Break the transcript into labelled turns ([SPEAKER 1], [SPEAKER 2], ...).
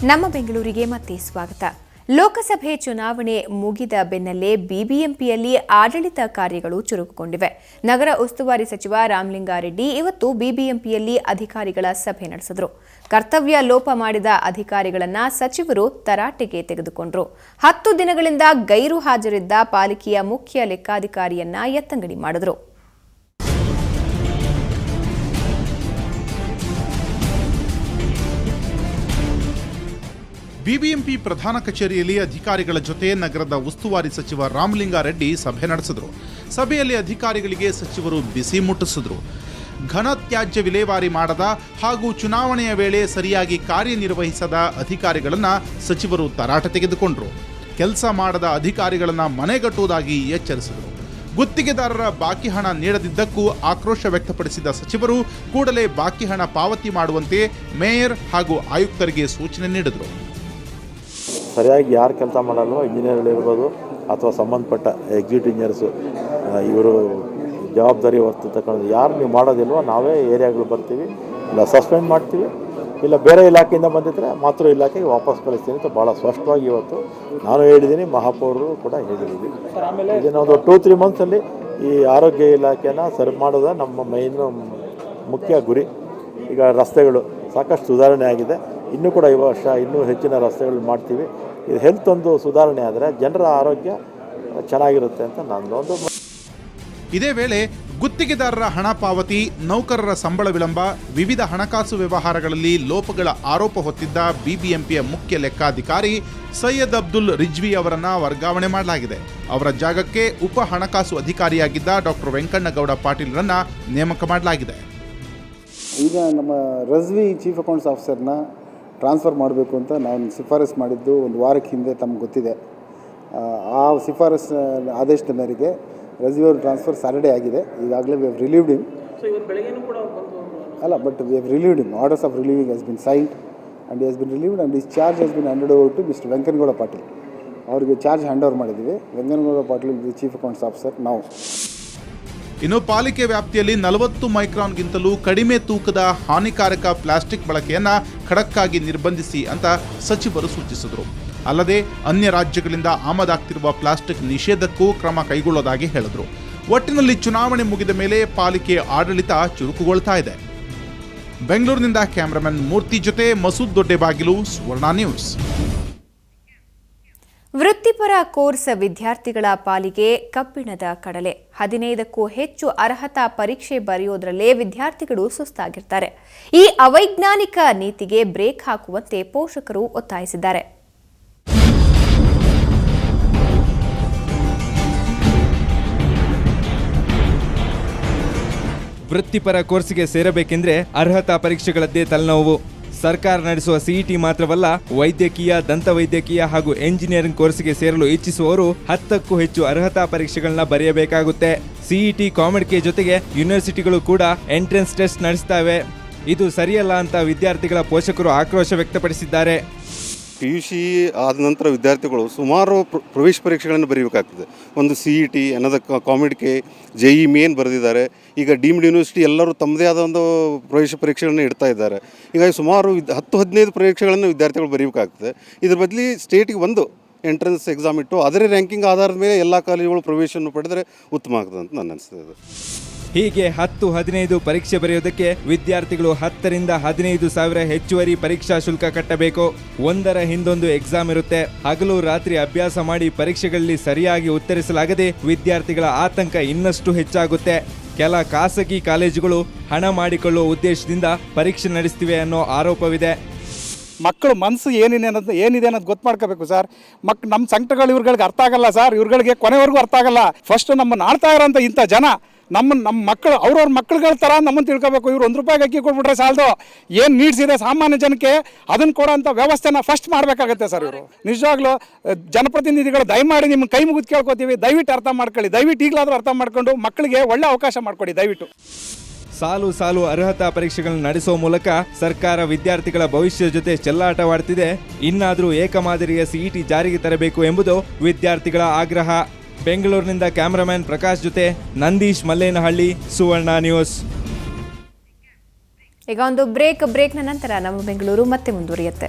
[SPEAKER 1] ನಮ್ಮ ಬೆಂಗಳೂರಿಗೆ ಮತ್ತೆ ಸ್ವಾಗತ. ಲೋಕಸಭೆ ಚುನಾವಣೆ ಮುಗಿದ ಬೆನ್ನಲ್ಲೇ ಬಿಬಿಎಂಪಿಯಲ್ಲಿ ಆಡಳಿತ ಕಾರ್ಯಗಳು ಚುರುಕುಗೊಂಡಿವೆ. ನಗರ ಉಸ್ತುವಾರಿ ಸಚಿವ ರಾಮಲಿಂಗಾರೆಡ್ಡಿ ಇವತ್ತು ಬಿಬಿಎಂಪಿಯಲ್ಲಿ ಅಧಿಕಾರಿಗಳ ಸಭೆ ನಡೆಸಿದರು. ಕರ್ತವ್ಯ ಲೋಪ ಮಾಡಿದ ಅಧಿಕಾರಿಗಳನ್ನ ಸಚಿವರು ತರಾಟೆಗೆ ತೆಗೆದುಕೊಂಡರು. 10 ದಿನಗಳಿಂದ ಗೈರು ಹಾಜರಿದ್ದ ಪಾಲಿಕೆಯ ಮುಖ್ಯ ಲೆಕ್ಕಾಧಿಕಾರಿಯನ್ನ ಎತ್ತಂಗಡಿ ಮಾಡಿದರು.
[SPEAKER 2] ಬಿಬಿಎಂಪಿ ಪ್ರಧಾನ ಕಚೇರಿಯಲ್ಲಿ ಅಧಿಕಾರಿಗಳ ಜೊತೆ ನಗರದ ಉಸ್ತುವಾರಿ ಸಚಿವ ರಾಮಲಿಂಗಾರೆಡ್ಡಿ ಸಭೆ ನಡೆಸಿದರು. ಸಭೆಯಲ್ಲಿ ಅಧಿಕಾರಿಗಳಿಗೆ ಸಚಿವರು ಬಿಸಿ ಮುಟ್ಟಿಸಿದರು. ಘನ ತ್ಯಾಜ್ಯ ವಿಲೇವಾರಿ ಮಾಡದ ಹಾಗೂ ಚುನಾವಣೆಯ ವೇಳೆ ಸರಿಯಾಗಿ ಕಾರ್ಯನಿರ್ವಹಿಸದ ಅಧಿಕಾರಿಗಳನ್ನು ಸಚಿವರು ತರಾಟೆ ತೆಗೆದುಕೊಂಡರು. ಕೆಲಸ ಮಾಡದ ಅಧಿಕಾರಿಗಳನ್ನು ಮನೆಗಟ್ಟುವುದಾಗಿ ಎಚ್ಚರಿಸಿದರು. ಗುತ್ತಿಗೆದಾರರ ಬಾಕಿ ಹಣ ನೀಡದಿದ್ದಕ್ಕೂ ಆಕ್ರೋಶ ವ್ಯಕ್ತಪಡಿಸಿದ ಸಚಿವರು ಕೂಡಲೇ ಬಾಕಿ ಹಣ ಪಾವತಿ ಮಾಡುವಂತೆ ಮೇಯರ್ ಹಾಗೂ ಆಯುಕ್ತರಿಗೆ ಸೂಚನೆ ನೀಡಿದರು.
[SPEAKER 3] ಸರಿಯಾಗಿ ಯಾರು ಕೆಲಸ ಮಾಡಲ್ವೋ ಇಂಜಿನಿಯರ್ಗಳಿರ್ಬೋದು ಅಥವಾ ಸಂಬಂಧಪಟ್ಟ ಎಕ್ಸಿಕ್ಯೂಟಿವ್ ಇಂಜಿನಿಯರ್ಸು ಇವರು ಜವಾಬ್ದಾರಿ ಹೊತ್ತು ತಗೊಂಡು ಯಾರು ನೀವು ಮಾಡೋದಿಲ್ವೋ ನಾವೇ ಏರಿಯಾಗಳು ಬರ್ತೀವಿ, ಇಲ್ಲ ಸಸ್ಪೆಂಡ್ ಮಾಡ್ತೀವಿ, ಇಲ್ಲ ಬೇರೆ ಇಲಾಖೆಯಿಂದ ಬಂದಿದ್ದರೆ ಮಾತೃ ಇಲಾಖೆಗೆ ವಾಪಸ್ ಕಳಿಸ್ತೀನಿ ಅಂತ ಭಾಳ ಸ್ಪಷ್ಟವಾಗಿ ಇವತ್ತು ನಾನು ಹೇಳಿದ್ದೀನಿ, ಮಹಾಪೌರರು ಕೂಡ ಹೇಳಿದ್ದೀವಿ. ಇದನ್ನೊಂದು 2-3 ಮಂತ್ಸಲ್ಲಿ ಈ ಆರೋಗ್ಯ ಇಲಾಖೆನ ಸರಿ ಮಾಡೋದು ನಮ್ಮ ಮುಖ್ಯ ಗುರಿ. ಈಗ ರಸ್ತೆಗಳು ಸಾಕಷ್ಟು ಸುಧಾರಣೆ ಆಗಿದೆ, ಇನ್ನೂ ಕೂಡ ಈ ವರ್ಷ ಇನ್ನೂ ಹೆಚ್ಚಿನ ರಸ್ತೆಗಳು ಮಾಡ್ತೀವಿ. ಇದು ಹೆಲ್ತ್ ಒಂದು ಸುಧಾರಣೆ ಆದರೆ ಜನರ ಆರೋಗ್ಯ ಚೆನ್ನಾಗಿರುತ್ತೆ ಅಂತ ನನ್ನದೊಂದು.
[SPEAKER 2] ಇದೇ ವೇಳೆ ಗುತ್ತಿಗೆದಾರರ ಹಣ ಪಾವತಿ, ನೌಕರರ ಸಂಬಳ ವಿಳಂಬ, ವಿವಿಧ ಹಣಕಾಸು ವ್ಯವಹಾರಗಳಲ್ಲಿ ಲೋಪಗಳ ಆರೋಪ ಹೊತ್ತಿದ್ದ ಬಿಬಿಎಂಪಿಯ ಮುಖ್ಯ ಲೆಕ್ಕಾಧಿಕಾರಿ ಸೈಯದ್ ಅಬ್ದುಲ್ ರಿಜ್ವಿ ಅವರನ್ನು ವರ್ಗಾವಣೆ ಮಾಡಲಾಗಿದೆ. ಅವರ ಜಾಗಕ್ಕೆ ಉಪ ಹಣಕಾಸು ಅಧಿಕಾರಿಯಾಗಿದ್ದ ಡಾಕ್ಟರ್ ವೆಂಕಣ್ಣಗೌಡ ಪಾಟೀಲ್ರನ್ನ ನೇಮಕ ಮಾಡಲಾಗಿದೆ.
[SPEAKER 4] ಈಗ ನಮ್ಮ ರಿಜ್ವಿ ಚೀಫ್ ಅಕೌಂಟ್ಸ್ ಆಫೀಸರ್ನ ಟ್ರಾನ್ಸ್ಫರ್ ಮಾಡಬೇಕು ಅಂತ ನಾನು ಶಿಫಾರಸು ಮಾಡಿದ್ದು ಒಂದು ವಾರಕ್ಕೆ ಹಿಂದೆ ತಮಗೆ ಗೊತ್ತಿದೆ. ಆ ಶಿಫಾರಸು ಆದೇಶದ ಮೇರೆಗೆ ರಿಜ್ವಿ ಅವ್ರ ಟ್ರಾನ್ಸ್ಫರ್ ಸ್ಯಾಟರ್ಡೇ ಆಗಿದೆ. ಈಗಾಗಲೇ ವಿ ಹ್ಯಾವ್ ರಿಲೀವ್ಡ್ ಹಿಮ್. ಅಲ್ಲ, but we have relieved him. Orders of relieving has been signed and has been relieved and his charge has been handed over to mister Venkanagouda Patil. ಅವರಿಗೆ ಚಾರ್ಜ್ ಹ್ಯಾಂಡ್ ಓವರ್ ಮಾಡಿದ್ದೀವಿ. Venkanagouda Patil the chief accounts officer ನಾವು.
[SPEAKER 2] ಇನ್ನು ಪಾಲಿಕೆ ವ್ಯಾಪ್ತಿಯಲ್ಲಿ 40 ಮೈಕ್ರಾನ್ಗಿಂತಲೂ ಕಡಿಮೆ ತೂಕದ ಹಾನಿಕಾರಕ plastic ಬಳಕೆಯನ್ನು ಖಡಕ್ಕಾಗಿ ನಿರ್ಬಂಧಿಸಿ ಅಂತ ಸಚಿವರು ಸೂಚಿಸಿದರು. ಅಲ್ಲದೆ ಅನ್ಯ ರಾಜ್ಯಗಳಿಂದ ಆಮದಾಗ್ತಿರುವ ಪ್ಲಾಸ್ಟಿಕ್ ನಿಷೇಧಕ್ಕೂ ಕ್ರಮ ಕೈಗೊಳ್ಳೋದಾಗಿ ಹೇಳಿದರು. ಒಟ್ಟಿನಲ್ಲಿ ಚುನಾವಣೆ ಮುಗಿದ ಮೇಲೆ ಪಾಲಿಕೆ ಆಡಳಿತ ಚುರುಕುಗೊಳ್ತಾ ಇದೆ. ಬೆಂಗಳೂರಿನಿಂದ ಕ್ಯಾಮರಾಮನ್ ಮೂರ್ತಿ ಜೊತೆ ಮಸೂದ್ ದೊಡ್ಡೆಬಾಗಿಲು, ಸುವರ್ಣ ನ್ಯೂಸ್.
[SPEAKER 1] ವೃತ್ತಿಪರ ಕೋರ್ಸ್ ವಿದ್ಯಾರ್ಥಿಗಳ ಪಾಲಿಗೆ ಕಬ್ಬಿಣದ ಕಡಲೆ. 15ಕ್ಕೂ ಹೆಚ್ಚು ಅರ್ಹತಾ ಪರೀಕ್ಷೆ ಬರೆಯೋದ್ರಲ್ಲೇ ವಿದ್ಯಾರ್ಥಿಗಳು ಸುಸ್ತಾಗಿರ್ತಾರೆ. ಈ ಅವೈಜ್ಞಾನಿಕ ನೀತಿಗೆ ಬ್ರೇಕ್ ಹಾಕುವಂತೆ ಪೋಷಕರು ಒತ್ತಾಯಿಸಿದ್ದಾರೆ.
[SPEAKER 5] ವೃತ್ತಿಪರ ಕೋರ್ಸ್ಗೆ ಸೇರಬೇಕೆಂದ್ರೆ ಅರ್ಹತಾ ಪರೀಕ್ಷೆಗಳದ್ದೇ ತಲೆನೋವು. ಸರ್ಕಾರ ನಡೆಸುವ ಸಿಇಟಿ ಮಾತ್ರವಲ್ಲ, ವೈದ್ಯಕೀಯ, ದಂತವೈದ್ಯಕೀಯ ಹಾಗೂ ಎಂಜಿನಿಯರಿಂಗ್ ಕೋರ್ಸ್ಗೆ ಸೇರಲು ಇಚ್ಛಿಸುವವರು 10ಕ್ಕೂ ಹೆಚ್ಚು ಅರ್ಹತಾ ಪರೀಕ್ಷೆಗಳನ್ನ ಬರೆಯಬೇಕಾಗುತ್ತೆ. ಸಿಇಟಿ, ಕಾಮೆಡ್ ಕೆ ಜೊತೆಗೆ ಯೂನಿವರ್ಸಿಟಿಗಳು ಕೂಡ ಎಂಟ್ರೆನ್ಸ್ ಟೆಸ್ಟ್ ನಡೆಸ್ತವೆ. ಇದು ಸರಿಯಲ್ಲ ಅಂತ ವಿದ್ಯಾರ್ಥಿಗಳ ಪೋಷಕರು ಆಕ್ರೋಶ ವ್ಯಕ್ತಪಡಿಸಿದ್ದಾರೆ.
[SPEAKER 6] PUC ಆದ ನಂತರ ವಿದ್ಯಾರ್ಥಿಗಳು ಸುಮಾರು ಪ್ರವೇಶ ಪರೀಕ್ಷೆಗಳನ್ನು ಬರೀಬೇಕಾಗ್ತದೆ. ಒಂದು CET, ಅನ್ನೋದ ಕಾಮೆಡ್ ಕೆ, JEE ಮೇನ್ ಬರೆದಿದ್ದಾರೆ. ಈಗ ಡೀಮ್ಡ್ ಯೂನಿವರ್ಸಿಟಿ ಎಲ್ಲರೂ ತಮ್ಮದೇ ಆದ ಒಂದು ಪ್ರವೇಶ ಪರೀಕ್ಷೆಗಳನ್ನು ಇಡ್ತಾ ಇದ್ದಾರೆ. ಹೀಗಾಗಿ ಸುಮಾರು 10-15 ಪರೀಕ್ಷೆಗಳನ್ನು ವಿದ್ಯಾರ್ಥಿಗಳು ಬರೀಬೇಕಾಗ್ತದೆ. ಇದ್ರ ಬದಲಿ ಸ್ಟೇಟಿಗೆ ಒಂದು ಎಂಟ್ರೆನ್ಸ್ ಎಕ್ಸಾಮ್ ಇಟ್ಟು ಅದರ ರ್ಯಾಂಕಿಂಗ್ ಆಧಾರದ ಮೇಲೆ ಎಲ್ಲ ಕಾಲೇಜುಗಳು ಪ್ರವೇಶವನ್ನು ಪಡೆದರೆ ಉತ್ತಮ ಆಗ್ತದೆ ಅಂತ ನನ್ನ ಅನಿಸ್ತದೆ.
[SPEAKER 5] ಹೀಗೆ 10-15 ಪರೀಕ್ಷೆ ಬರೆಯೋದಕ್ಕೆ ವಿದ್ಯಾರ್ಥಿಗಳು 10ರಿಂದ 15 ಸಾವಿರ ಹೆಚ್ಚುವರಿ ಪರೀಕ್ಷಾ ಶುಲ್ಕ ಕಟ್ಟಬೇಕು. ಒಂದರ ಹಿಂದೊಂದು ಎಕ್ಸಾಮ್ ಇರುತ್ತೆ. ಹಗಲು ರಾತ್ರಿ ಅಭ್ಯಾಸ ಮಾಡಿ ಪರೀಕ್ಷೆಗಳಲ್ಲಿ ಸರಿಯಾಗಿ ಉತ್ತರಿಸಲಾಗದೆ ವಿದ್ಯಾರ್ಥಿಗಳ ಆತಂಕ ಇನ್ನಷ್ಟು ಹೆಚ್ಚಾಗುತ್ತೆ. ಕೆಲ ಖಾಸಗಿ ಕಾಲೇಜುಗಳು ಹಣ ಮಾಡಿಕೊಳ್ಳುವ ಉದ್ದೇಶದಿಂದ ಪರೀಕ್ಷೆ ನಡೆಸ್ತಿವೆ ಅನ್ನೋ ಆರೋಪವಿದೆ.
[SPEAKER 7] ಮಕ್ಕಳು ಮನಸ್ಸು ಏನಿದೆ ಅನ್ನೋದು ಗೊತ್ತು ಮಾಡ್ಕೋಬೇಕು ಸರ್. ನಮ್ಮ ಸಂಕಟಗಳು ಇವ್ರುಗಳಿಗೆ ಅರ್ಥ ಆಗಲ್ಲ ಸರ್. ಇವ್ರುಗಳಿಗೆ ಕೊನೆವರೆಗೂ ಅರ್ಥ ಆಗಲ್ಲ. ಫಸ್ಟ್ ನಮ್ಮನ್ನು ಆಡ್ತಾ ಇರೋಂಥ ಇಂಥ ಜನ ನಮ್ಮ ಮಕ್ಕಳು ಅವ್ರವ್ರ ಮಕ್ಕಳುಗಳ ಥರ ನಮ್ಮನ್ನು ತಿಳ್ಕೊಬೇಕು. ಇವ್ರು 1 ರೂಪಾಯಿಗೆ ಅಕ್ಕಿ ಕೊಟ್ಬಿಟ್ರೆ ಸಾಲದು. ಏನು ನೀಡ್ಸ್ ಇದೆ ಸಾಮಾನ್ಯ ಜನಕ್ಕೆ ಅದನ್ನು ಕೊಡೋಂಥ ವ್ಯವಸ್ಥೆನ ಫಸ್ಟ್ ಮಾಡಬೇಕಾಗತ್ತೆ ಸರ್. ಇವರು ನಿಜವಾಗ್ಲೂ ಜನಪ್ರತಿನಿಧಿಗಳು ದಯಮಾಡಿ ನಿಮ್ಮ ಕೈ ಮುಗಿದು ಕೇಳ್ಕೊತೀವಿ, ದಯವಿಟ್ಟು ಅರ್ಥ ಮಾಡ್ಕೊಳ್ಳಿ. ದಯವಿಟ್ಟು ಈಗಲಾದರೂ ಅರ್ಥ ಮಾಡ್ಕೊಂಡು ಮಕ್ಕಳಿಗೆ ಒಳ್ಳೆ ಅವಕಾಶ ಮಾಡಿಕೊಡಿ ದಯವಿಟ್ಟು.
[SPEAKER 5] ಸಾಲು ಸಾಲು ಅರ್ಹತಾ ಪರೀಕ್ಷೆಗಳನ್ನು ನಡೆಸುವ ಮೂಲಕ ಸರ್ಕಾರ ವಿದ್ಯಾರ್ಥಿಗಳ ಭವಿಷ್ಯದ ಜೊತೆ ಚೆಲ್ಲಾಟವಾಡ್ತಿದೆ. ಇನ್ನಾದರೂ ಏಕಮಾದರಿಯ ಸಿಇಟಿ ಜಾರಿಗೆ ತರಬೇಕು ಎಂಬುದು ವಿದ್ಯಾರ್ಥಿಗಳ ಆಗ್ರಹ. ಬೆಂಗಳೂರಿನಿಂದ ಕ್ಯಾಮರಾಮನ್ ಪ್ರಕಾಶ್ ಜೊತೆ ನಂದೀಶ್ ಮಲ್ಲೇನಹಳ್ಳಿ, ಸುವರ್ಣ ನ್ಯೂಸ್.
[SPEAKER 1] ಈಗ ಒಂದು ಬ್ರೇಕ್ನ ನಂತರ ನಮ್ಮ ಬೆಂಗಳೂರು ಮತ್ತೆ ಮುಂದುವರಿಯುತ್ತೆ.